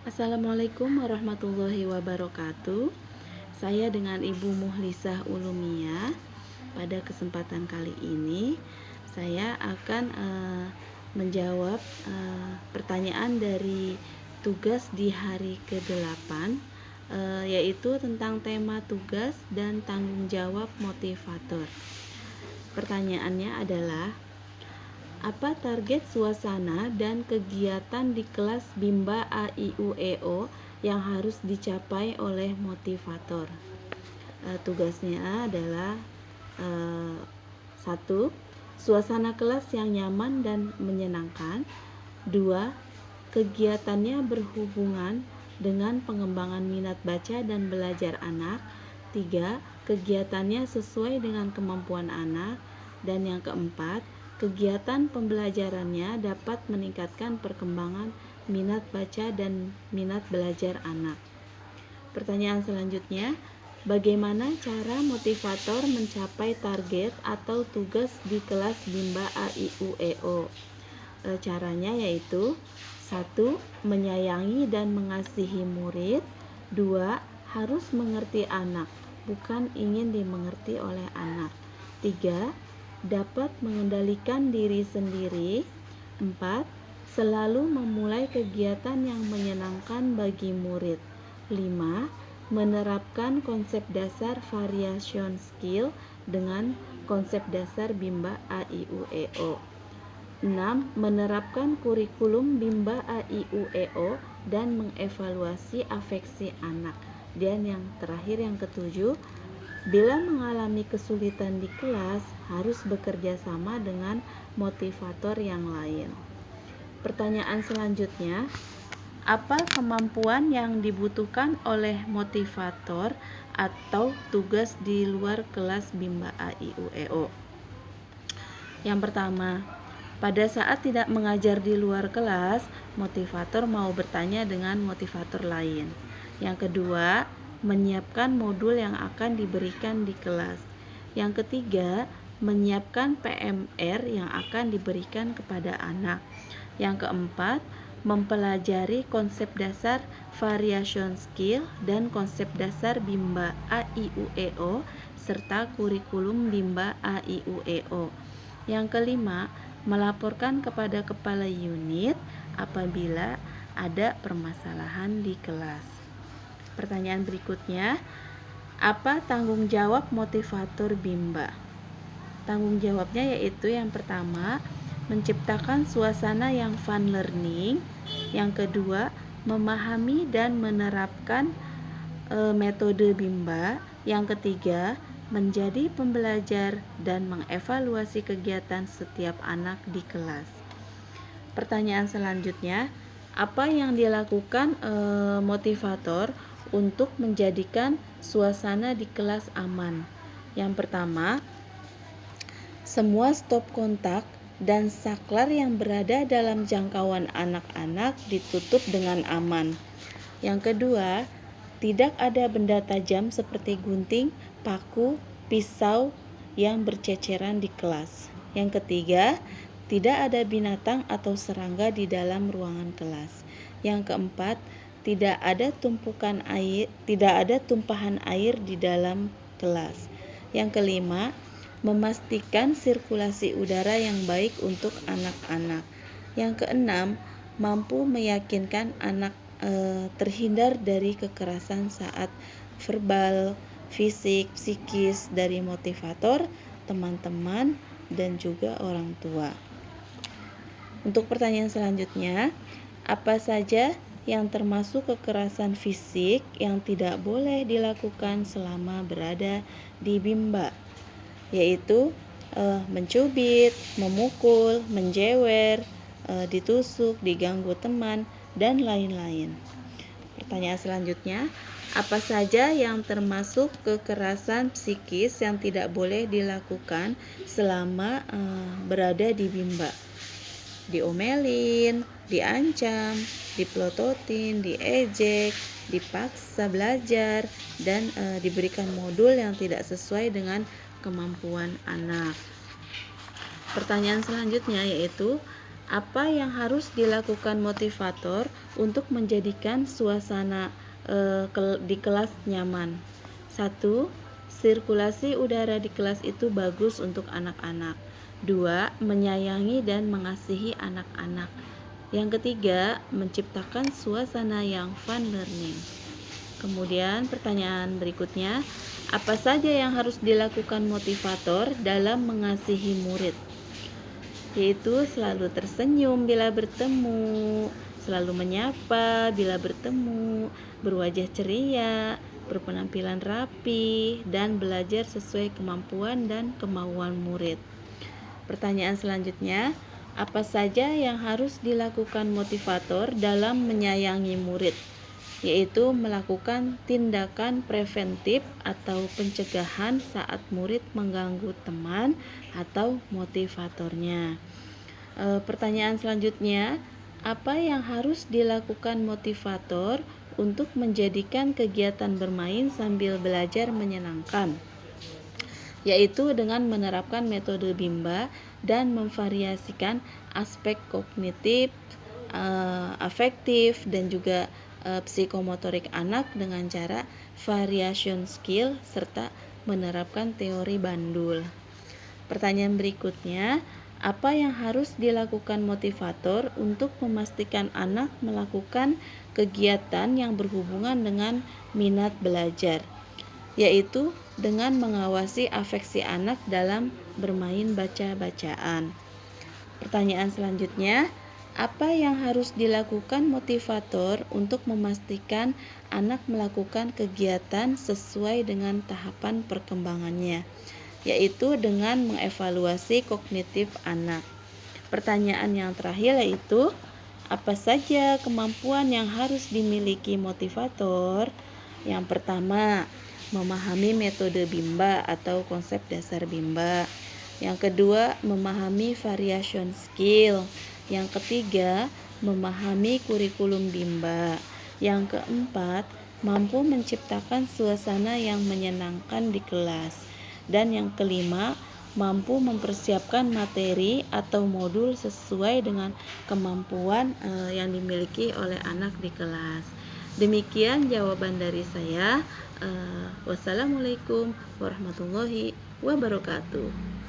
Assalamualaikum warahmatullahi wabarakatuh. Saya dengan Ibu Muhlisah Ulumiyah. Pada kesempatan kali ini saya akan menjawab pertanyaan dari tugas di hari ke-8, yaitu tentang tema tugas dan tanggung jawab motivator. Pertanyaannya adalah, apa target suasana dan kegiatan di kelas Bimba AIUEO yang harus dicapai oleh motivator? Tugasnya adalah 1. Suasana kelas yang nyaman dan menyenangkan. 2. Kegiatannya berhubungan dengan pengembangan minat baca dan belajar anak. 3. Kegiatannya sesuai dengan kemampuan anak. Dan yang keempat, kegiatan pembelajarannya dapat meningkatkan perkembangan minat baca dan minat belajar anak. Pertanyaan selanjutnya, bagaimana cara motivator mencapai target atau tugas di kelas Bimba AIUEO? Caranya yaitu 1. Menyayangi dan mengasihi murid. 2. Harus mengerti anak, bukan ingin dimengerti oleh anak. 3. Dapat mengendalikan diri sendiri. 4. Selalu memulai kegiatan yang menyenangkan bagi murid. 5. Menerapkan konsep dasar variation skill dengan konsep dasar Bimba AIUEO. 6. Menerapkan kurikulum Bimba AIUEO dan mengevaluasi afeksi anak. Dan yang terakhir, yang ketujuh, bila mengalami kesulitan di kelas, harus bekerja sama dengan motivator yang lain. Pertanyaan selanjutnya, apa kemampuan yang dibutuhkan oleh motivator atau tugas di luar kelas Bimba AIUEO? Yang pertama, pada saat tidak mengajar di luar kelas, motivator mau bertanya dengan motivator lain. Yang kedua, menyiapkan modul yang akan diberikan di kelas. Yang ketiga, menyiapkan PMR yang akan diberikan kepada anak. Yang keempat, mempelajari konsep dasar variation skill dan konsep dasar Bimba AIUEO serta kurikulum Bimba AIUEO. Yang kelima, melaporkan kepada kepala unit apabila ada permasalahan di kelas. Pertanyaan berikutnya, apa tanggung jawab motivator Bimba? Tanggung jawabnya yaitu yang pertama, menciptakan suasana yang fun learning. Yang kedua, memahami dan menerapkan metode Bimba. Yang ketiga, menjadi pembelajar dan mengevaluasi kegiatan setiap anak di kelas. Pertanyaan selanjutnya, apa yang dilakukan motivator untuk menjadikan suasana di kelas aman? Yang pertama, semua stop kontak dan saklar yang berada dalam jangkauan anak-anak ditutup dengan aman. Yang kedua, tidak ada benda tajam seperti gunting, paku, pisau yang berceceran di kelas. Yang ketiga, tidak ada binatang atau serangga di dalam ruangan kelas. Yang keempat, tidak ada tumpahan air di dalam kelas. Yang kelima, memastikan sirkulasi udara yang baik untuk anak-anak. Yang keenam, mampu meyakinkan anak terhindar dari kekerasan saat verbal, fisik, psikis dari motivator, teman-teman, dan juga orang tua. Untuk pertanyaan selanjutnya, apa saja yang termasuk kekerasan fisik yang tidak boleh dilakukan selama berada di Bimba? Yaitu mencubit, memukul, menjewer, ditusuk, diganggu teman, dan lain-lain. Pertanyaan selanjutnya, apa saja yang termasuk kekerasan psikis yang tidak boleh dilakukan selama berada di Bimba? Diomelin, diancam, dipelototin, diejek, dipaksa belajar, dan diberikan modul yang tidak sesuai dengan kemampuan anak. Pertanyaan selanjutnya yaitu, Apa yang harus dilakukan motivator untuk menjadikan suasana di kelas nyaman? 1. Sirkulasi udara di kelas itu bagus untuk anak-anak. 2. Menyayangi dan mengasihi anak-anak. Yang ketiga, menciptakan suasana yang fun learning. Kemudian pertanyaan berikutnya, apa saja yang harus dilakukan motivator dalam mengasihi murid? Yaitu selalu tersenyum bila bertemu, selalu menyapa bila bertemu, berwajah ceria, berpenampilan rapi, dan belajar sesuai kemampuan dan kemauan murid. Pertanyaan selanjutnya, apa saja yang harus dilakukan motivator dalam menyayangi murid? Yaitu melakukan tindakan preventif atau pencegahan saat murid mengganggu teman atau motivatornya. Pertanyaan selanjutnya, apa yang harus dilakukan motivator untuk menjadikan kegiatan bermain sambil belajar menyenangkan? Yaitu dengan menerapkan metode Bimba dan memvariasikan aspek kognitif, afektif, dan juga psikomotorik anak dengan cara variation skill serta menerapkan teori bandul. Pertanyaan berikutnya, apa yang harus dilakukan motivator untuk memastikan anak melakukan kegiatan yang berhubungan dengan minat belajar? Yaitu dengan mengawasi afeksi anak dalam bermain baca-bacaan. Pertanyaan selanjutnya, apa yang harus dilakukan motivator untuk memastikan anak melakukan kegiatan sesuai dengan tahapan perkembangannya? Yaitu dengan mengevaluasi kognitif anak. Pertanyaan yang terakhir yaitu, apa saja kemampuan yang harus dimiliki motivator? Yang pertama, memahami metode Bimba atau konsep dasar Bimba. Yang kedua, memahami variation skill. Yang ketiga, memahami kurikulum Bimba. Yang keempat, mampu menciptakan suasana yang menyenangkan di kelas. Dan yang kelima, mampu mempersiapkan materi atau modul sesuai dengan kemampuan yang dimiliki oleh anak di kelas. Demikian jawaban dari saya. Wassalamualaikum warahmatullahi wabarakatuh.